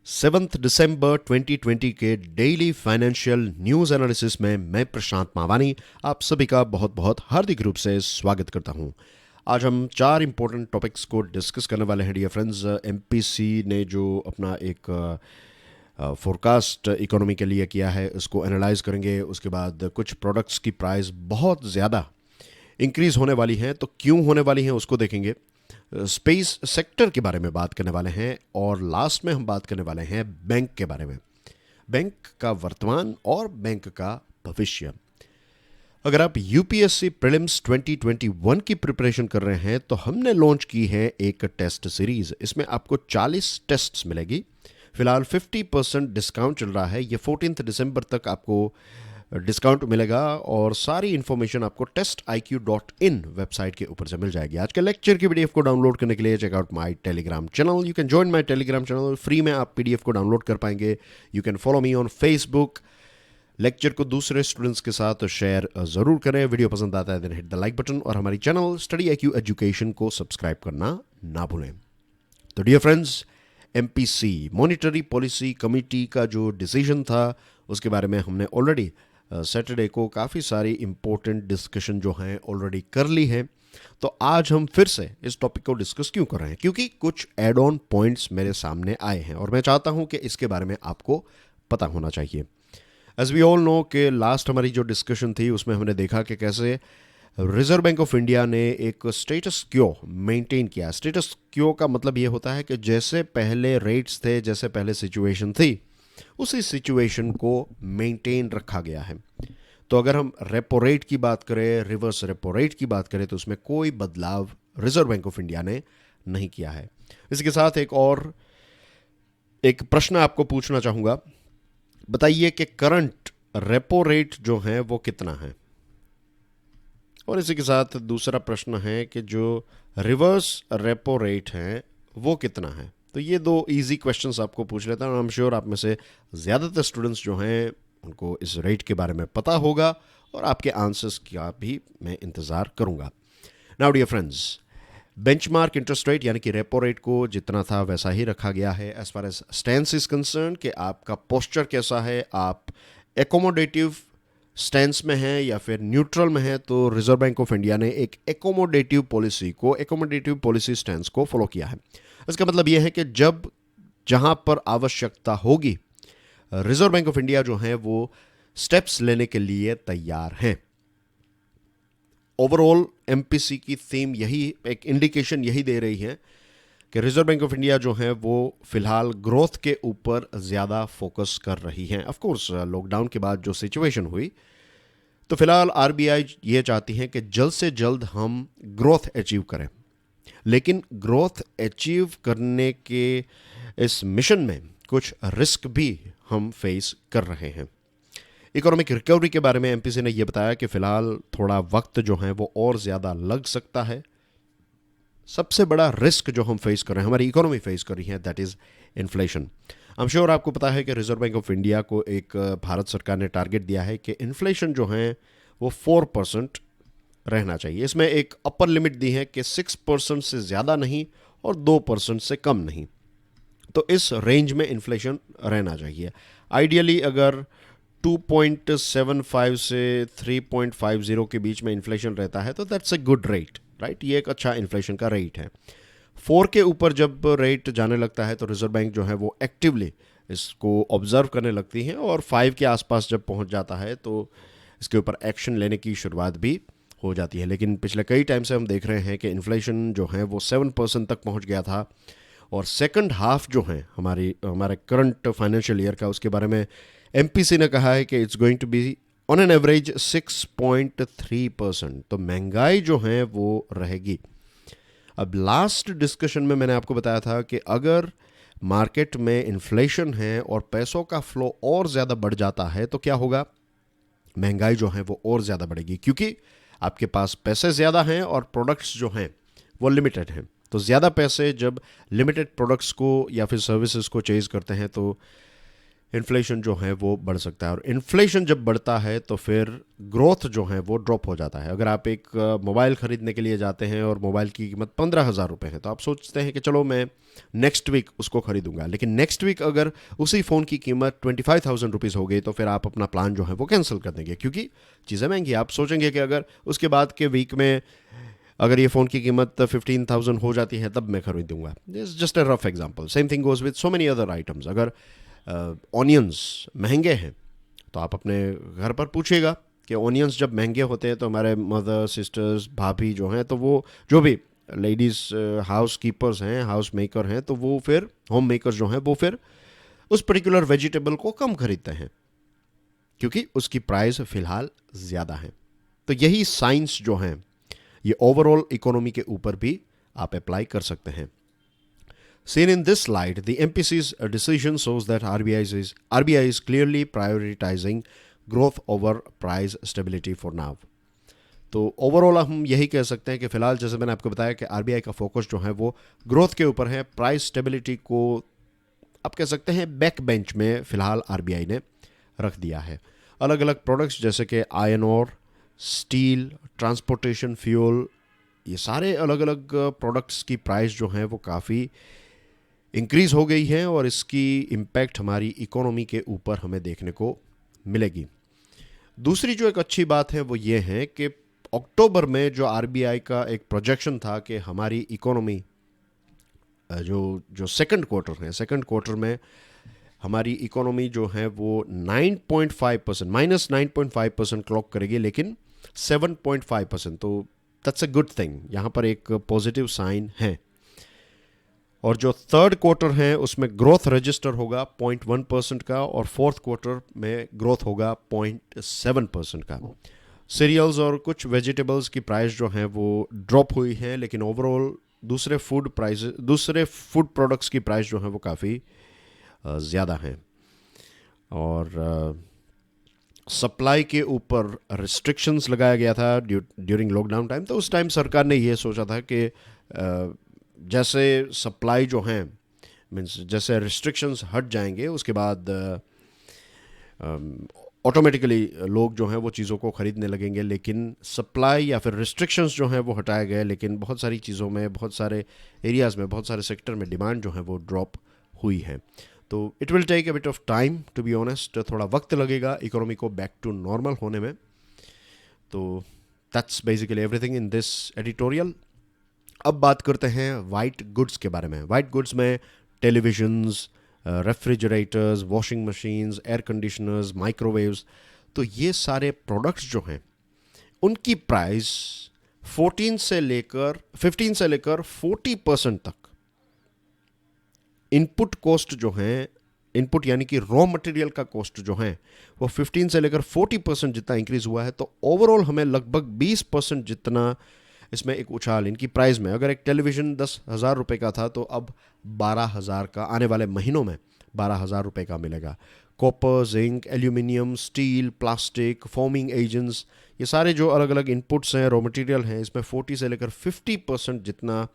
7 दिसंबर 2020 के daily financial news analysis में मैं प्रशांत मावानी आप सभी का बहुत बहुत हार्दिक रूप से स्वागत करता हूं। आज हम 4 इंपॉर्टेंट टॉपिक्स को डिस्कस करने वाले हैं डियर फ्रेंड्स। एमपीसी ने जो अपना एक फोरकास्ट इकोनॉमी के लिए किया है उसको एनालाइज करेंगे। उसके बाद कुछ प्रोडक्ट्स की प्राइस बहुत ज़्यादा इंक्रीज होने वाली हैं, तो क्यों होने वाली हैं उसको देखेंगे। स्पेस सेक्टर के बारे में बात करने वाले हैं और लास्ट में हम बात करने वाले हैं बैंक के बारे में, बैंक का वर्तमान और बैंक का भविष्य। अगर आप यूपीएससी प्रीलिम्स 2021 की प्रिपरेशन कर रहे हैं तो हमने लॉन्च की है एक टेस्ट सीरीज। इसमें आपको 40 टेस्ट्स मिलेगी। फिलहाल 50% डिस्काउंट चल रहा है। ये 14 दिसंबर तक आपको डिस्काउंट मिलेगा और सारी इन्फॉर्मेशन आपको testiq.in वेबसाइट के ऊपर से मिल जाएगी। आज के लेक्चर की पीडीएफ को डाउनलोड करने के लिए check out my Telegram channel. You can join my Telegram channel. Free में आप पीडीएफ को डाउनलोड कर पाएंगे। You can follow me on Facebook. Lecture को दूसरे स्टूडेंट्स के साथ शेयर ज़रूर करें। वीडियो पसंद आता है then hit the like button और हमारी चैनल स्टडी IQ एजुकेशन को सब्सक्राइब करना ना भूलें। तो dear friends, MPC monetary policy committee का जो डिसीजन था उसके बारे में हमने ऑलरेडी सैटरडे को काफ़ी सारी इम्पोर्टेंट डिस्कशन जो हैं ऑलरेडी कर ली है। तो आज हम फिर से इस टॉपिक को डिस्कस क्यों कर रहे हैं, क्योंकि कुछ एड ऑन पॉइंट्स मेरे सामने आए हैं और मैं चाहता हूं कि इसके बारे में आपको पता होना चाहिए। एज वी ऑल नो कि लास्ट हमारी जो डिस्कशन थी उसमें हमने देखा कि कैसे रिजर्व बैंक ऑफ इंडिया ने एक स्टेटस क्यो मेंटेन किया। स्टेटस क्यो का मतलब ये होता है कि जैसे पहले रेट्स थे, जैसे पहले सिचुएशन थी, उसी सिचुएशन को मेंटेन रखा गया है। तो अगर हम रेपो रेट की बात करें, रिवर्स रेपो रेट की बात करें, तो उसमें कोई बदलाव रिजर्व बैंक ऑफ इंडिया ने नहीं किया है। इसके साथ एक प्रश्न आपको पूछना चाहूंगा। बताइए कि करंट रेपो रेट जो है वो कितना है। और इसी के साथ दूसरा प्रश्न है कि जो रिवर्स रेपो रेट है वो कितना है। तो ये 2 इजी क्वेश्चंस आपको पूछ लेता हूँ। आई एम श्योर आप में से ज़्यादातर स्टूडेंट्स जो हैं उनको इस रेट के बारे में पता होगा और आपके आंसर्स का भी मैं इंतज़ार करूँगा। Now dear friends, benchmark interest rate यानी कि रेपो रेट को जितना था वैसा ही रखा गया है। As far as stance is concern कि आपका पोस्चर कैसा है, आप एकोमोडेटिव स्टैंस में है या फिर न्यूट्रल में है। तो रिजर्व बैंक ऑफ इंडिया ने एक एकोमोडेटिव पॉलिसी स्टैंस को फॉलो किया है। इसका मतलब यह है कि जब जहां पर आवश्यकता होगी रिजर्व बैंक ऑफ इंडिया जो है वो स्टेप्स लेने के लिए तैयार हैं। ओवरऑल एमपीसी की थीम यही, एक इंडिकेशन यही दे रही है कि रिजर्व बैंक ऑफ इंडिया जो है वो फिलहाल ग्रोथ के ऊपर ज़्यादा फोकस कर रही है। ऑफ कोर्स लॉकडाउन के बाद जो सिचुएशन हुई तो फिलहाल आरबीआई ये चाहती है कि जल्द से जल्द हम ग्रोथ अचीव करें, लेकिन ग्रोथ अचीव करने के इस मिशन में कुछ रिस्क भी हम फेस कर रहे हैं। इकोनॉमिक रिकवरी के बारे में एमपीसी ने यह बताया कि फिलहाल थोड़ा वक्त जो है वो और ज़्यादा लग सकता है। सबसे बड़ा रिस्क जो हम फेस कर रहे हैं, हमारी इकोनॉमी फेस कर रही है, that is inflation. I am sure आपको पता है कि रिजर्व बैंक ऑफ इंडिया को एक भारत सरकार ने टारगेट दिया है कि इन्फ्लेशन जो है वो 4% रहना चाहिए। इसमें एक अपर लिमिट दी है कि 6% से ज़्यादा नहीं और 2% से कम नहीं। तो इस रेंज में इन्फ्लेशन रहना चाहिए। आइडियली अगर 2.75 से 3.50 के बीच में इन्फ्लेशन रहता है तो that's a good rate, right. ये एक अच्छा इन्फ्लेशन का रेट है। 4 के ऊपर जब रेट जाने लगता है तो रिजर्व बैंक जो है वो एक्टिवली इसको ऑब्जर्व करने लगती है और 5 के आसपास जब पहुंच जाता है तो इसके ऊपर एक्शन लेने की शुरुआत भी हो जाती है। लेकिन पिछले कई टाइम से हम देख रहे हैं कि इन्फ्लेशन जो है वो 7% तक पहुंच गया था और सेकंड हाफ जो है हमारे करंट फाइनेंशियल ईयर का, उसके बारे में एमपीसी ने कहा है कि it's going to be on an average 6.3%। तो महंगाई जो है वो रहेगी। अब लास्ट डिस्कशन में मैंने आपको बताया था कि अगर मार्केट में इन्फ्लेशन है और पैसों का फ्लो और ज़्यादा बढ़ जाता है तो क्या होगा, महंगाई जो है वो और ज़्यादा बढ़ेगी, क्योंकि आपके पास पैसे ज़्यादा हैं और प्रोडक्ट्स जो हैं वो लिमिटेड हैं। तो ज़्यादा पैसे जब लिमिटेड प्रोडक्ट्स को या फिर सर्विसेज को चेज करते हैं तो इन्फ्लेशन जो है वो बढ़ सकता है, और इन्फ्लेशन जब बढ़ता है तो फिर ग्रोथ जो है वो ड्रॉप हो जाता है। अगर आप एक मोबाइल ख़रीदने के लिए जाते हैं और मोबाइल की कीमत 15,000 रुपये है, तो आप सोचते हैं कि चलो मैं नेक्स्ट वीक उसको ख़रीदूंगा, लेकिन नेक्स्ट वीक अगर उसी फ़ोन की कीमत 25,000 रुपीज़ हो गई तो फिर आप अपना प्लान जो है वो कैंसिल कर देंगे, क्योंकि चीज़ें महंगी। आप सोचेंगे कि अगर उसके बाद के वीक में अगर ये फ़ोन की कीमत 15,000 हो जाती है तब मैं खरीदूंगा। This just a rough example. Same thing goes with so many other items. अगर ऑनियंस महंगे हैं तो आप अपने घर पर पूछिएगा कि ऑनियंस जब महंगे होते हैं तो हमारे मदर, सिस्टर्स, भाभी जो हैं, तो वो जो भी लेडीज़ हाउस कीपर्स हैं, हाउस मेकर हैं, तो वो फिर होम मेकर्स जो हैं वो फिर उस पर्टिकुलर वेजिटेबल को कम खरीदते हैं क्योंकि उसकी प्राइस फ़िलहाल ज़्यादा है। तो यही साइंस जो हैं ये ओवरऑल इकोनॉमी के ऊपर भी आप अप्लाई कर सकते हैं। Seen in this light, the MPC's decision shows that RBI is clearly prioritizing growth over price stability for now. तो ओवरऑल हम यही कह सकते हैं कि फ़िलहाल जैसे मैंने आपको बताया कि आरबीआई का फोकस जो है वो ग्रोथ के ऊपर है। प्राइस स्टेबिलिटी को आप कह सकते हैं बैक बेंच में फ़िलहाल आरबीआई ने रख दिया है। अलग अलग प्रोडक्ट्स जैसे कि iron ore, steel, transportation fuel, ये सारे अलग अलग प्रोडक्ट्स की प्राइस जो हैं वो काफ़ी इंक्रीज़ हो गई है और इसकी इम्पैक्ट हमारी इकोनॉमी के ऊपर हमें देखने को मिलेगी। दूसरी जो एक अच्छी बात है वो ये है कि अक्टूबर में जो आरबीआई का एक प्रोजेक्शन था कि हमारी इकोनॉमी जो जो सेकंड क्वार्टर है, सेकंड क्वार्टर में हमारी इकोनॉमी जो है वो 9.5% -9.5% क्लॉक करेगी, लेकिन 7.5%, तो दैट्स अ गुड थिंग। यहाँ पर एक पॉजिटिव साइन है। और जो थर्ड क्वार्टर है उसमें ग्रोथ रजिस्टर होगा 0.1% का और फोर्थ क्वार्टर में ग्रोथ होगा 0.7% का। सीरियल्स और कुछ वेजिटेबल्स की प्राइस जो हैं वो ड्रॉप हुई है, लेकिन ओवरऑल दूसरे फूड प्रोडक्ट्स की प्राइस जो है वो काफ़ी ज़्यादा हैं। और सप्लाई के ऊपर रिस्ट्रिक्शंस लगाया गया था ड्यूरिंग लॉकडाउन टाइम। तो उस टाइम सरकार ने ये सोचा था कि जैसे सप्लाई जो हैं, मीन्स जैसे रिस्ट्रिक्शंस हट जाएंगे उसके बाद ऑटोमेटिकली लोग जो हैं वो चीज़ों को ख़रीदने लगेंगे। लेकिन सप्लाई या फिर रिस्ट्रिक्शंस जो हैं वो हटाए गए, लेकिन बहुत सारी चीज़ों में, बहुत सारे एरियाज़ में, बहुत सारे सेक्टर में डिमांड जो है वो ड्रॉप हुई है। तो it will take a bit of time, to be honest. थोड़ा वक्त लगेगा इकोनॉमी को बैक टू नॉर्मल होने में। तो that's basically everything in this editorial. अब बात करते हैं वाइट गुड्स के बारे में। वाइट गुड्स में televisions, refrigerators, washing machines, air conditioners, microwaves, तो ये सारे प्रोडक्ट्स जो हैं उनकी प्राइस 15 से लेकर 40% तक इनपुट कॉस्ट जो हैं, इनपुट यानी कि रॉ मटेरियल का कॉस्ट जो है वो 15 से लेकर 40% जितना इंक्रीज हुआ है। तो ओवरऑल हमें लगभग 20% जितना इसमें एक उछाल इनकी प्राइस में। अगर एक टेलीविज़न 10,000 रुपये का था तो अब 12,000 का, आने वाले महीनों में 12,000 रुपये का मिलेगा। Copper, zinc, aluminium, steel, plastic, foaming agents, ये सारे जो अलग अलग इनपुट्स हैं, रॉ मटेरियल हैं, इसमें 40 से लेकर 50% जितना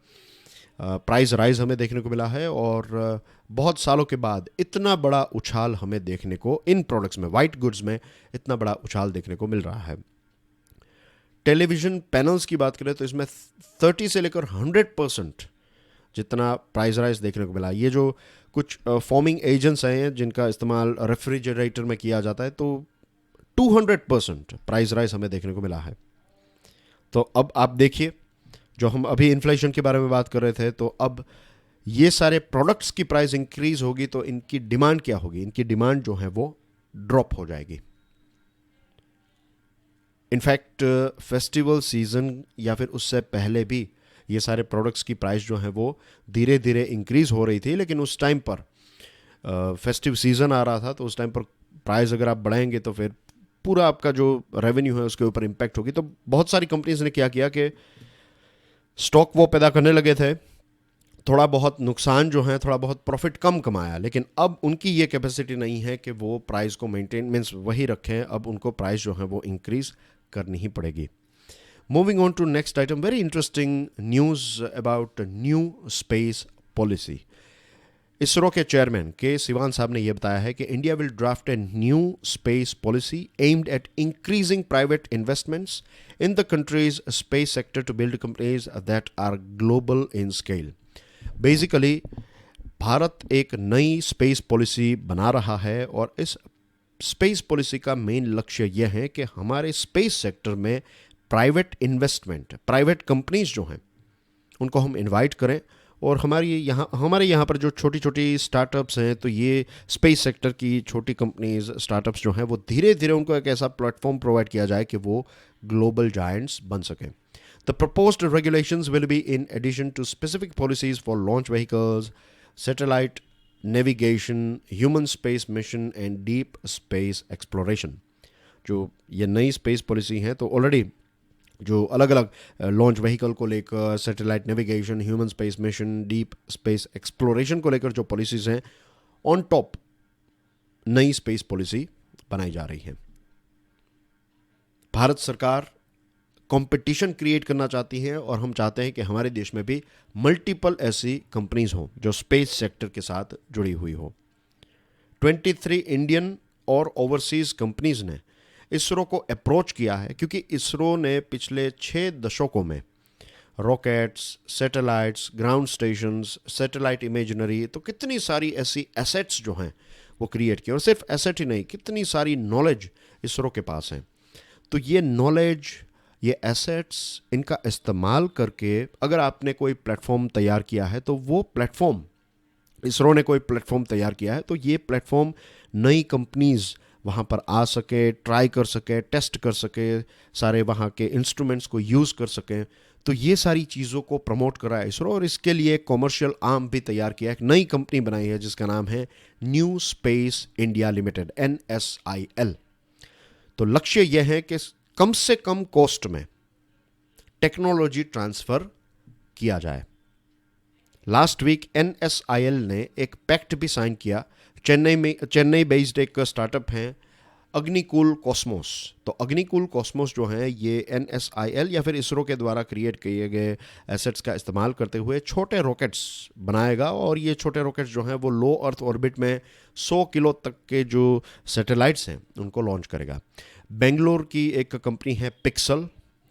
प्राइस राइज हमें देखने को मिला है। और बहुत सालों के बाद इतना बड़ा उछाल हमें देखने को इन प्रोडक्ट्स में, वाइट गुड्स में इतना बड़ा उछाल देखने को मिल रहा है। टेलीविज़न पैनल्स की बात करें तो इसमें 30 से लेकर 100% जितना प्राइस राइज देखने को मिला। ये जो कुछ फॉर्मिंग एजेंट्स हैं जिनका इस्तेमाल रेफ्रिजरेटर में किया जाता है, तो 200% प्राइस राइज हमें देखने को मिला है। तो अब आप देखिए, जो हम अभी इन्फ्लेशन के बारे में बात कर रहे थे, तो अब ये सारे प्रोडक्ट्स की प्राइस इंक्रीज होगी तो इनकी डिमांड क्या होगी? इनकी डिमांड जो है वो ड्रॉप हो जाएगी। इनफैक्ट फेस्टिवल सीज़न या फिर उससे पहले भी ये सारे प्रोडक्ट्स की प्राइस जो है वो धीरे धीरे इंक्रीज़ हो रही थी, लेकिन उस टाइम पर फेस्टिव सीज़न आ रहा था, तो उस टाइम पर प्राइस अगर आप बढ़ाएंगे तो फिर पूरा आपका जो रेवेन्यू है उसके ऊपर इम्पैक्ट होगी। तो बहुत सारी कंपनीज ने क्या किया कि स्टॉक वो पैदा करने लगे थे, थोड़ा बहुत नुकसान जो है, थोड़ा बहुत प्रॉफिट कम कमाया, लेकिन अब उनकी ये कैपेसिटी नहीं है कि वो प्राइस को मेंटेन मीन्स वही रखें। अब उनको प्राइस जो है वो इंक्रीज़ करनी ही पड़ेगी। Moving on to next item, very interesting news about new space policy. ISRO के चेयरमैन के सिवान साहब ने यह बताया है कि India will draft a new space policy aimed at increasing private investments in the country's space sector to build companies that are global in scale. Basically Bharat एक नई स्पेस पॉलिसी बना रहा है और इस स्पेस पॉलिसी का मेन लक्ष्य यह है कि हमारे स्पेस सेक्टर में प्राइवेट इन्वेस्टमेंट, प्राइवेट कंपनीज जो हैं उनको हम इनवाइट करें और हमारे यहाँ पर जो छोटी छोटी स्टार्टअप्स हैं, तो ये स्पेस सेक्टर की छोटी कंपनीज स्टार्टअप्स जो हैं वो धीरे धीरे उनको एक ऐसा प्लेटफॉर्म प्रोवाइड किया जाए कि वो ग्लोबल जायंट्स बन सकें। The proposed regulations will be in addition to specific policies for launch vehicles, satellite navigation, human space mission and deep space exploration. जो ये नई स्पेस पॉलिसी हैं तो ऑलरेडी जो अलग अलग लॉन्च व्हीकल को लेकर, satellite navigation, human space mission, deep space exploration को लेकर जो पॉलिसीज़ हैं, ऑन टॉप नई स्पेस पॉलिसी बनाई जा रही है। भारत सरकार कंपटीशन क्रिएट करना चाहती है और हम चाहते हैं कि हमारे देश में भी मल्टीपल ऐसी कंपनीज हों जो स्पेस सेक्टर के साथ जुड़ी हुई हो। 23 इंडियन और ओवरसीज कंपनीज ने इसरो को अप्रोच किया है क्योंकि इसरो ने पिछले 6 दशकों में rockets, satellites, ground stations, satellite imaginary, तो कितनी सारी ऐसी एसेट्स जो हैं वो क्रिएट की, और सिर्फ एसेट ही नहीं, कितनी सारी नॉलेज इसरो के पास है। तो ये नॉलेज, ये एसेट्स, इनका इस्तेमाल करके अगर आपने कोई प्लेटफॉर्म तैयार किया है तो वो प्लेटफॉर्म, इसरो ने कोई प्लेटफॉर्म तैयार किया है तो ये प्लेटफॉर्म नई कंपनीज वहाँ पर आ सके, ट्राई कर सके, टेस्ट कर सके, सारे वहाँ के इंस्ट्रूमेंट्स को यूज़ कर सकें। तो ये सारी चीज़ों को प्रमोट करा है इसरो और इसके लिए एक कॉमर्शियल आर्म भी तैयार किया है, एक नई कंपनी बनाई है जिसका नाम है new space India limited, NSIL। तो लक्ष्य यह है कि कम से कम कॉस्ट में टेक्नोलॉजी ट्रांसफ़र किया जाए। लास्ट वीक NSIL ने एक पैक्ट भी साइन किया। चेन्नई बेस्ड एक स्टार्टअप है अग्निकुल कॉस्मोस। तो अग्निकुल कॉस्मोस जो है ये NSIL या फिर इसरो के द्वारा क्रिएट किए गए एसेट्स का इस्तेमाल करते हुए छोटे रॉकेट्स बनाएगा और ये छोटे रॉकेट्स जो हैं वो लो अर्थ ऑर्बिट में 100 किलो तक के जो सैटेलाइट्स हैं उनको लॉन्च करेगा। बेंगलोर की एक कंपनी है पिक्सल,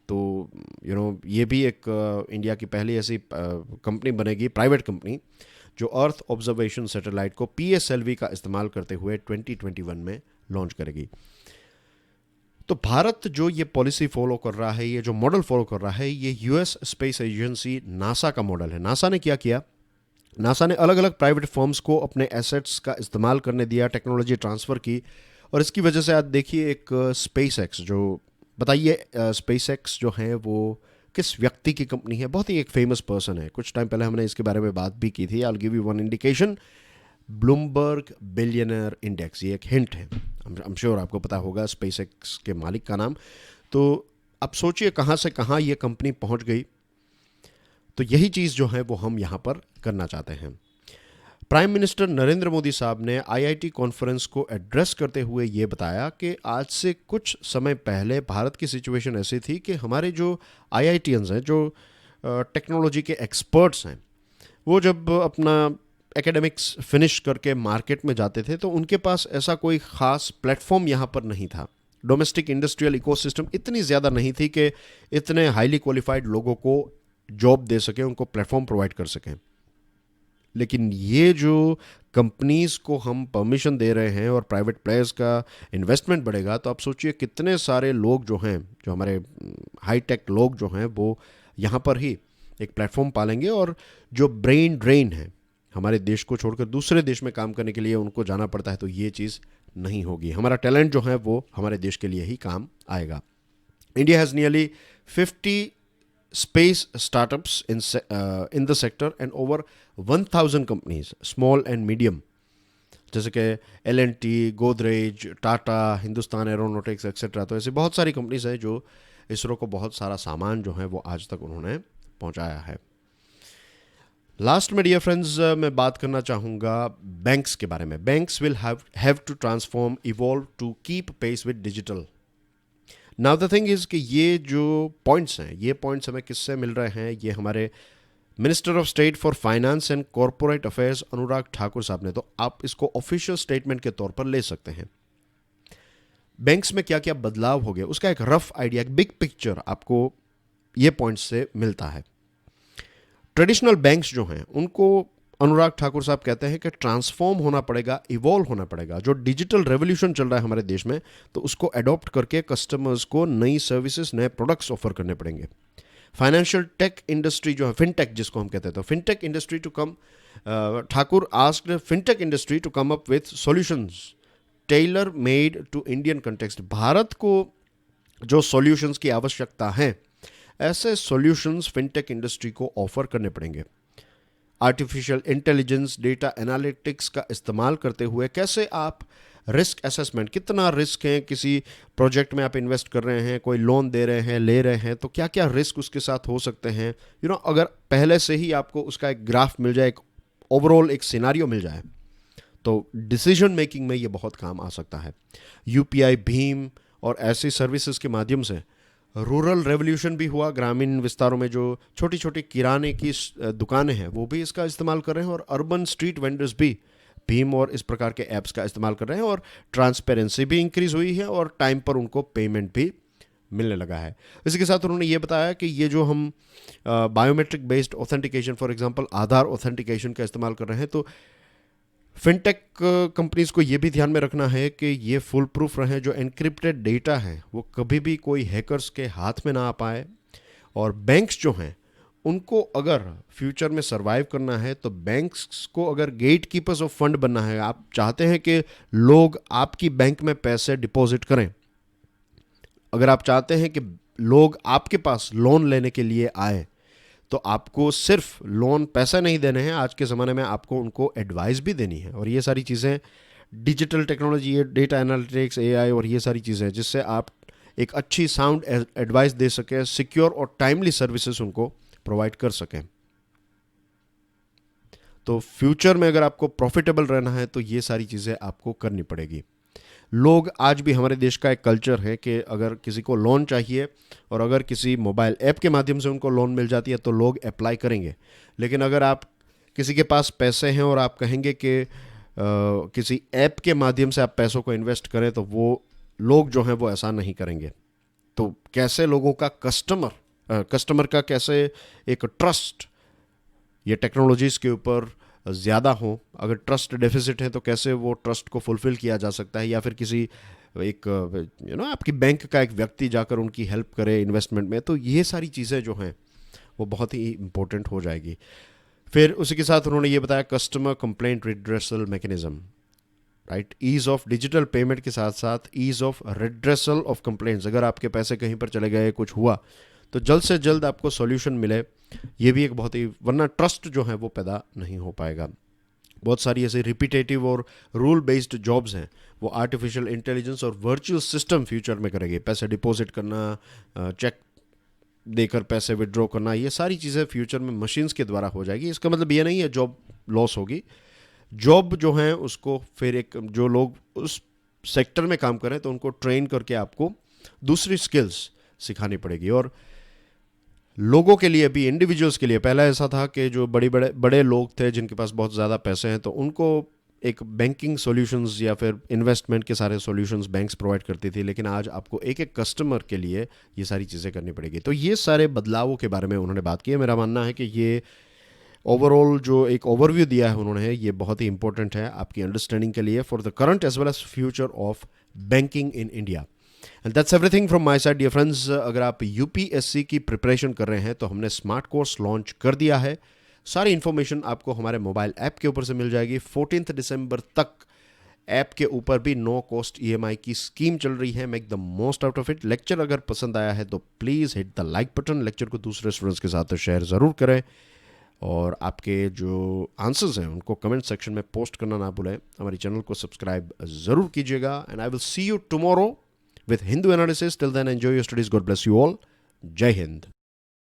तो ये भी एक इंडिया की पहली ऐसी कंपनी बनेगी, प्राइवेट कंपनी, जो अर्थ ऑब्जर्वेशन सैटेलाइट को PSLV का इस्तेमाल करते हुए 2021 में लॉन्च करेगी। तो भारत जो ये पॉलिसी फॉलो कर रहा है, ये जो मॉडल फॉलो कर रहा है, ये US स्पेस एजेंसी नासा का मॉडल है। नासा ने क्या किया, नासा ने अलग अलग प्राइवेट फर्म्स को अपने एसेट्स का इस्तेमाल करने दिया, टेक्नोलॉजी ट्रांसफ़र की, और इसकी वजह से आज देखिए एक SpaceX, जो बताइए SpaceX जो है वो किस व्यक्ति की कंपनी है, बहुत ही एक फेमस पर्सन है। कुछ टाइम पहले हमने इसके बारे में बात भी की थी। I will give you one indication, Bloomberg billionaire index, ये एक हिंट है। आई एम श्योर आपको पता होगा SpaceX के मालिक का नाम। तो आप सोचिए कहाँ से कहाँ ये कंपनी पहुँच गई। तो यही चीज़ जो है वो हम यहाँ पर करना चाहते हैं। प्राइम मिनिस्टर नरेंद्र मोदी साहब ने IIT कॉन्फ्रेंस को एड्रेस करते हुए ये बताया कि आज से कुछ समय पहले भारत की सिचुएशन ऐसी थी कि हमारे जो IITians हैं, जो टेक्नोलॉजी के एक्सपर्ट्स हैं, वो जब अपना एकेडमिक्स फिनिश करके मार्केट में जाते थे तो उनके पास ऐसा कोई ख़ास प्लेटफॉर्म यहाँ पर नहीं था। डोमेस्टिक इंडस्ट्रियल इकोसिस्टम इतनी ज़्यादा नहीं थी कि इतने हाईली क्वालिफाइड लोगों को जॉब दे सकें, उनको प्लेटफॉर्म प्रोवाइड कर सकें। लेकिन ये जो कंपनीज को हम परमिशन दे रहे हैं और प्राइवेट प्लेयर्स का इन्वेस्टमेंट बढ़ेगा, तो आप सोचिए कितने सारे लोग जो हैं, जो हमारे हाईटेक लोग जो हैं, वो यहाँ पर ही एक प्लेटफॉर्म पालेंगे और जो ब्रेन ड्रेन है, हमारे देश को छोड़कर दूसरे देश में काम करने के लिए उनको जाना पड़ता है, तो ये चीज़ नहीं होगी। हमारा टैलेंट जो है वो हमारे देश के लिए ही काम आएगा। India has nearly 50 space startups in the sector and over 1000 companies, small and medium, जैसे कि L&T, Godrej, Tata, Hindustan aeronautics etcetera. तो ऐसी बहुत सारी कंपनीज हैं जो इसरो को बहुत सारा सामान जो है वो आज तक उन्होंने पहुंचाया है। लास्ट में डियर फ्रेंड्स मैं बात करना चाहूँगा बैंक्स के बारे में। Banks will have to transform, evolve to keep pace with digital. Now the thing is कि ये जो पॉइंट्स हैं, ये पॉइंट्स हमें किससे मिल रहे हैं, ये हमारे minister of state for finance and corporate affairs Anurag Thakur साहब ने, तो आप इसको ऑफिशियल स्टेटमेंट के तौर पर ले सकते हैं। बैंक्स में क्या क्या बदलाव हो गया उसका एक रफ आइडिया, एक बिग पिक्चर आपको ये पॉइंट से मिलता है। ट्रेडिशनल बैंक्स जो हैं उनको अनुराग ठाकुर साहब कहते हैं कि ट्रांसफॉर्म होना पड़ेगा, इवॉल्व होना पड़ेगा। जो डिजिटल रेवोल्यूशन चल रहा है हमारे देश में, तो उसको अडॉप्ट करके कस्टमर्स को नई सर्विसेज, नए प्रोडक्ट्स ऑफर करने पड़ेंगे। फाइनेंशियल टेक इंडस्ट्री जो है, फिनटेक जिसको हम कहते हैं, तो fintech industry to come, Thakur asked fintech industry to come up with solutions tailor made to Indian context. भारत को जो सॉल्यूशंस की आवश्यकता है, ऐसे सॉल्यूशंस फिनटेक इंडस्ट्री को ऑफर करने पड़ेंगे। आर्टिफिशियल इंटेलिजेंस, डेटा एनालिटिक्स का इस्तेमाल करते हुए कैसे आप रिस्क असेसमेंट, कितना रिस्क है किसी प्रोजेक्ट में आप इन्वेस्ट कर रहे हैं, कोई लोन दे रहे हैं, ले रहे हैं, तो क्या क्या रिस्क उसके साथ हो सकते हैं, अगर पहले से ही आपको उसका एक ग्राफ मिल जाए, एक ओवरऑल एक सिनारियो मिल जाए, तो डिसीजन मेकिंग में ये बहुत काम आ सकता है। यूपीआई, भीम और ऐसी सर्विसेज के माध्यम से रूरल रेवोल्यूशन भी हुआ। ग्रामीण विस्तारों में जो छोटी छोटी किराने की दुकानें हैं वो भी इसका इस्तेमाल कर रहे हैं, और अर्बन स्ट्रीट वेंडर्स भी भीम और इस प्रकार के ऐप्स का इस्तेमाल कर रहे हैं, और ट्रांसपेरेंसी भी इंक्रीज हुई है और टाइम पर उनको पेमेंट भी मिलने लगा है। इसी के साथ उन्होंने ये बताया कि ये जो हम biometric based authentication, for example Aadhaar authentication का इस्तेमाल कर रहे हैं, तो फिनटेक कंपनीज को ये भी ध्यान में रखना है कि ये फुल प्रूफ रहे, जो एनक्रिप्टेड डेटा है वो कभी भी कोई हैकर्स के हाथ में ना आ पाए। और बैंक्स जो हैं उनको अगर फ्यूचर में सरवाइव करना है, तो बैंक्स को अगर गेट कीपर्स ऑफ फंड बनना है, आप चाहते हैं कि लोग आपकी बैंक में पैसे डिपॉजिट करें, अगर आप चाहते हैं कि लोग आपके पास लोन लेने के लिए आए, तो आपको सिर्फ लोन पैसे नहीं देने हैं, आज के ज़माने में आपको उनको एडवाइस भी देनी है। और ये सारी चीज़ें digital technology, data analytics, AI और ये सारी चीज़ें, जिससे आप एक अच्छी साउंड एडवाइस दे सकें, सिक्योर और टाइमली सर्विसेज उनको प्रोवाइड कर सकें। तो फ्यूचर में अगर आपको प्रॉफिटेबल रहना है, तो ये सारी चीज़ें आपको करनी पड़ेगी। लोग, आज भी हमारे देश का एक कल्चर है कि अगर किसी को लोन चाहिए और अगर किसी मोबाइल ऐप के माध्यम से उनको लोन मिल जाती है तो लोग अप्लाई करेंगे। लेकिन अगर आप किसी के पास पैसे हैं और आप कहेंगे कि किसी ऐप के माध्यम से आप पैसों को इन्वेस्ट करें, तो वो लोग जो हैं वो ऐसा नहीं करेंगे। तो कैसे लोगों का कस्टमर का कैसे एक ट्रस्ट ये टेक्नोलॉजीज़ के ऊपर ज़्यादा हो, अगर ट्रस्ट डेफिसिट है तो कैसे वो ट्रस्ट को फुलफ़िल किया जा सकता है, या फिर किसी एक आपकी बैंक का एक व्यक्ति जाकर उनकी हेल्प करे इन्वेस्टमेंट में, तो ये सारी चीज़ें जो हैं वो बहुत ही इम्पोर्टेंट हो जाएगी। फिर उसी के साथ उन्होंने ये बताया customer complaint redressal mechanism, right, ease of digital payment के साथ साथ ease of redressal of complaints. अगर आपके पैसे कहीं पर चले गए, कुछ हुआ, तो जल्द से जल्द आपको सॉल्यूशन मिले, ये भी एक बहुत ही, वरना ट्रस्ट जो है वो पैदा नहीं हो पाएगा। बहुत सारी ऐसे रिपीटेटिव और रूल बेस्ड जॉब्स हैं, वो आर्टिफिशियल इंटेलिजेंस और वर्चुअल सिस्टम फ्यूचर में करेंगे। पैसे डिपॉजिट करना, चेक देकर पैसे विड्रॉ करना, ये सारी चीज़ें फ्यूचर में मशीन्स के द्वारा हो जाएगी। इसका मतलब ये नहीं है जॉब लॉस होगी। जॉब जो है उसको फिर एक, जो लोग उस सेक्टर में काम करें तो उनको ट्रेन करके आपको दूसरी स्किल्स सिखानी पड़ेगी। और लोगों के लिए भी, इंडिविजुअल्स के लिए, पहला ऐसा था कि जो बड़े लोग थे जिनके पास बहुत ज़्यादा पैसे हैं, तो उनको एक बैंकिंग सॉल्यूशंस या फिर इन्वेस्टमेंट के सारे सॉल्यूशंस बैंक्स प्रोवाइड करती थी, लेकिन आज आपको एक एक कस्टमर के लिए ये सारी चीज़ें करनी पड़ेगी। तो ये सारे बदलावों के बारे में उन्होंने बात की है। मेरा मानना है कि ये ओवरऑल जो एक ओवरव्यू दिया है उन्होंने, ये बहुत ही इंपॉर्टेंट है आपकी अंडरस्टैंडिंग के लिए for the current as well as future of banking in India. And that's everything from my side dear friends. अगर आप यूपीएससी की प्रिपरेशन कर रहे हैं तो हमने स्मार्ट कोर्स लॉन्च कर दिया है। सारी इन्फॉर्मेशन आपको हमारे मोबाइल ऐप के ऊपर से मिल जाएगी। 14 दिसंबर तक ऐप के ऊपर भी नो कॉस्ट ईएमआई की स्कीम चल रही है। Make the most out of it. Lecture अगर पसंद आया है तो please hit the like button. Lecture को दूसरे स्टूडेंट्स के साथ शेयर ज़रूर करें, और आपके जो आंसर्स हैं उनको कमेंट सेक्शन में पोस्ट करना ना भूलें। हमारे चैनल को सब्सक्राइब ज़रूर कीजिएगा। And I will see you tomorrow with Hindu analysis. Till then, enjoy your studies. God bless you all. Jai Hind.